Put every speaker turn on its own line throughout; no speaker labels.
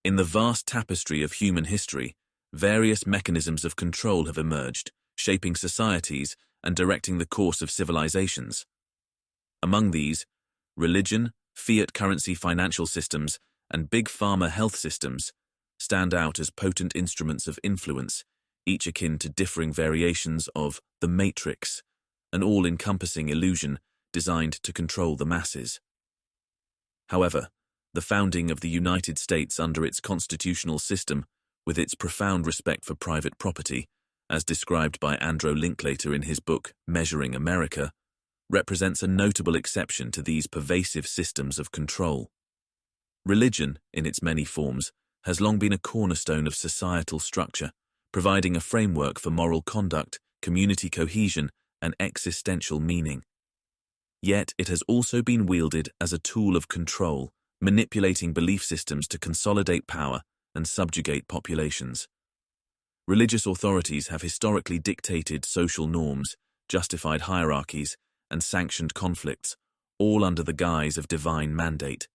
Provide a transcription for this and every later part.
In the vast tapestry of human history, various mechanisms of control have emerged, shaping societies and directing the course of civilizations. Among these, religion, fiat currency financial systems, and big pharma health systems stand out as potent instruments of influence, each akin to differing variations of the Matrix, an all-encompassing illusion designed to control the masses. However, the founding of the United States under its constitutional system, with its profound respect for private property, as described by Andrew Linklater in his book Measuring America, represents a notable exception to these pervasive systems of control. Religion, in its many forms, has long been a cornerstone of societal structure, providing a framework for moral conduct, community cohesion, and existential meaning. Yet it has also been wielded as a tool of control, manipulating belief systems to consolidate power and subjugate populations. Religious authorities have historically dictated social norms, justified hierarchies, and sanctioned conflicts, all under the guise of divine mandate.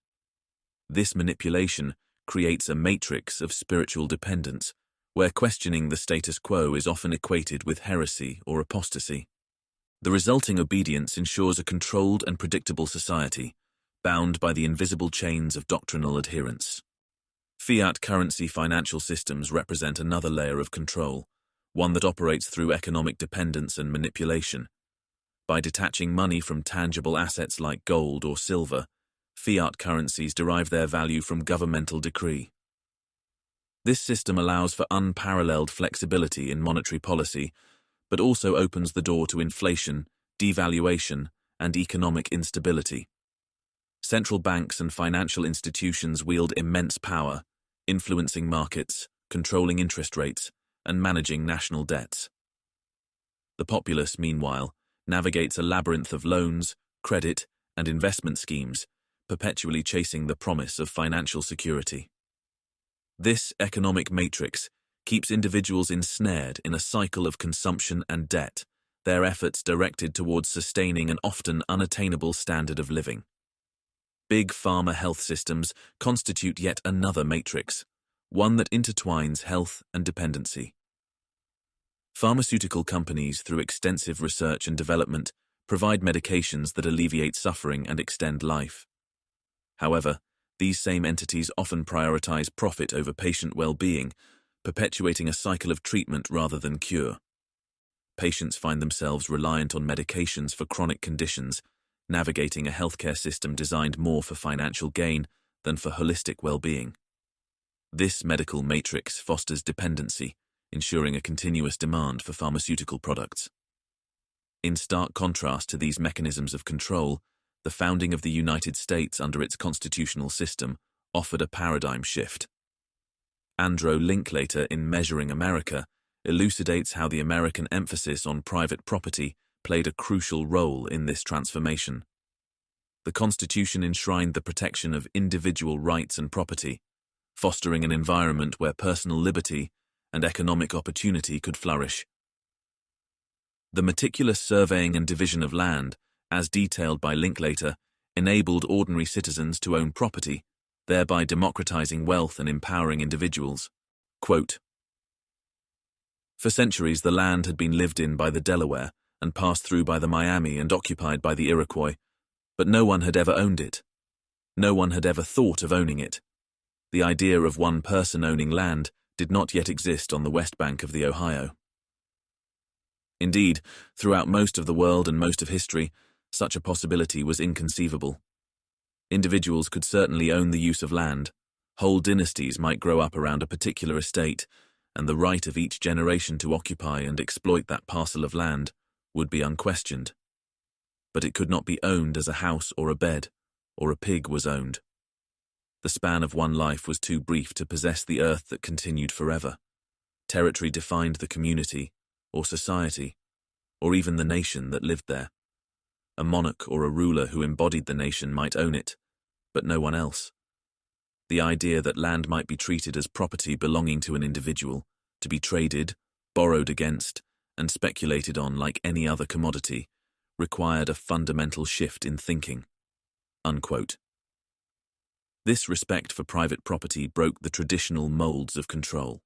This manipulation creates a matrix of spiritual dependence, where questioning the status quo is often equated with heresy or apostasy. The resulting obedience ensures a controlled and predictable society, bound by the invisible chains of doctrinal adherence. Fiat currency financial systems represent another layer of control, one that operates through economic dependence and manipulation. By detaching money from tangible assets like gold or silver, fiat currencies derive their value from governmental decree. This system allows for unparalleled flexibility in monetary policy, but also opens the door to inflation, devaluation, and economic instability. Central banks and financial institutions wield immense power, influencing markets, controlling interest rates, and managing national debts. The populace, meanwhile, navigates a labyrinth of loans, credit, and investment schemes, perpetually chasing the promise of financial security. This economic matrix keeps individuals ensnared in a cycle of consumption and debt, their efforts directed towards sustaining an often unattainable standard of living. Big pharma health systems constitute yet another matrix, one that intertwines health and dependency. Pharmaceutical companies, through extensive research and development, provide medications that alleviate suffering and extend life. However, these same entities often prioritize profit over patient well-being, perpetuating a cycle of treatment rather than cure. Patients find themselves reliant on medications for chronic conditions, navigating a healthcare system designed more for financial gain than for holistic well-being. This medical matrix fosters dependency, ensuring a continuous demand for pharmaceutical products. In stark contrast to these mechanisms of control, the founding of the United States under its constitutional system offered a paradigm shift. Andrew Linklater in Measuring America elucidates how the American emphasis on private property played a crucial role in this transformation. The Constitution enshrined the protection of individual rights and property, fostering an environment where personal liberty and economic opportunity could flourish. The meticulous surveying and division of land, as detailed by Linklater, enabled ordinary citizens to own property, thereby democratizing wealth and empowering individuals. Quote, "For centuries the land had been lived in by the Delaware and passed through by the Miami and occupied by the Iroquois, but no one had ever owned it. No one had ever thought of owning it. The idea of one person owning land did not yet exist on the west bank of the Ohio." Indeed, throughout most of the world and most of history, such a possibility was inconceivable. Individuals could certainly own the use of land. Whole dynasties might grow up around a particular estate, and the right of each generation to occupy and exploit that parcel of land would be unquestioned. But it could not be owned as a house or a bed, or a pig was owned. The span of one life was too brief to possess the earth that continued forever. Territory defined the community, or society, or even the nation that lived there. A monarch or a ruler who embodied the nation might own it, but no one else. The idea that land might be treated as property belonging to an individual, to be traded, borrowed against, and speculated on like any other commodity, required a fundamental shift in thinking. Unquote. This respect for private property broke the traditional molds of control.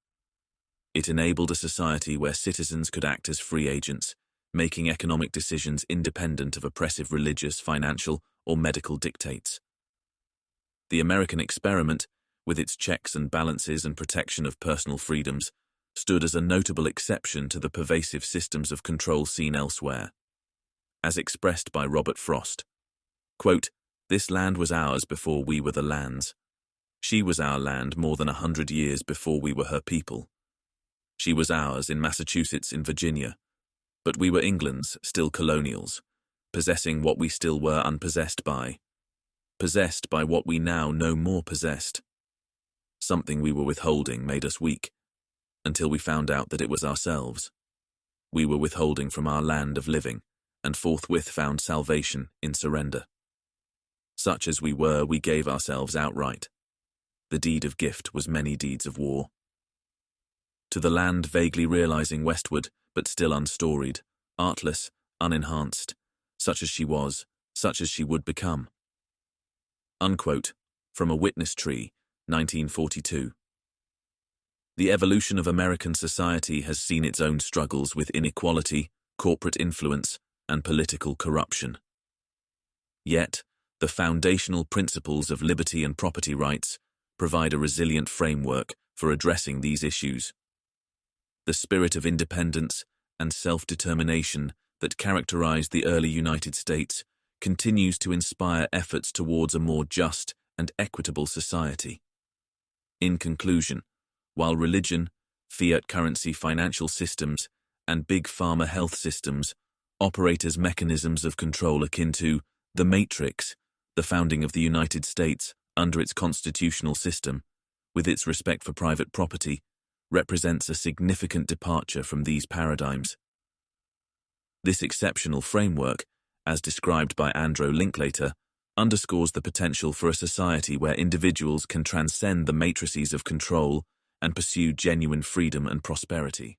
It enabled a society where citizens could act as free agents, making economic decisions independent of oppressive religious, financial, or medical dictates. The American experiment, with its checks and balances and protection of personal freedoms, stood as a notable exception to the pervasive systems of control seen elsewhere. As expressed by Robert Frost, quote, "This land was ours before we were the land's. She was our land more than 100 years before we were her people. She was ours in Massachusetts, in Virginia, but we were England's, still colonials, possessing what we still were unpossessed by what we now no more possessed. Something we were withholding made us weak, until we found out that it was ourselves. We were withholding from our land of living, and forthwith found salvation in surrender. Such as we were, we gave ourselves outright. The deed of gift was many deeds of war. To the land vaguely realizing westward, but still unstoried, artless, unenhanced, such as she was, such as she would become." Unquote, from A Witness Tree, 1942. The evolution of American society has seen its own struggles with inequality, corporate influence, and political corruption. Yet, the foundational principles of liberty and property rights provide a resilient framework for addressing these issues. The spirit of independence and self-determination that characterized the early United States continues to inspire efforts towards a more just and equitable society. In conclusion, while religion, fiat currency financial systems, and big pharma health systems operate as mechanisms of control akin to the Matrix, the founding of the United States under its constitutional system, with its respect for private property, represents a significant departure from these paradigms. This exceptional framework, as described by Andrew Linklater, underscores the potential for a society where individuals can transcend the matrices of control and pursue genuine freedom and prosperity.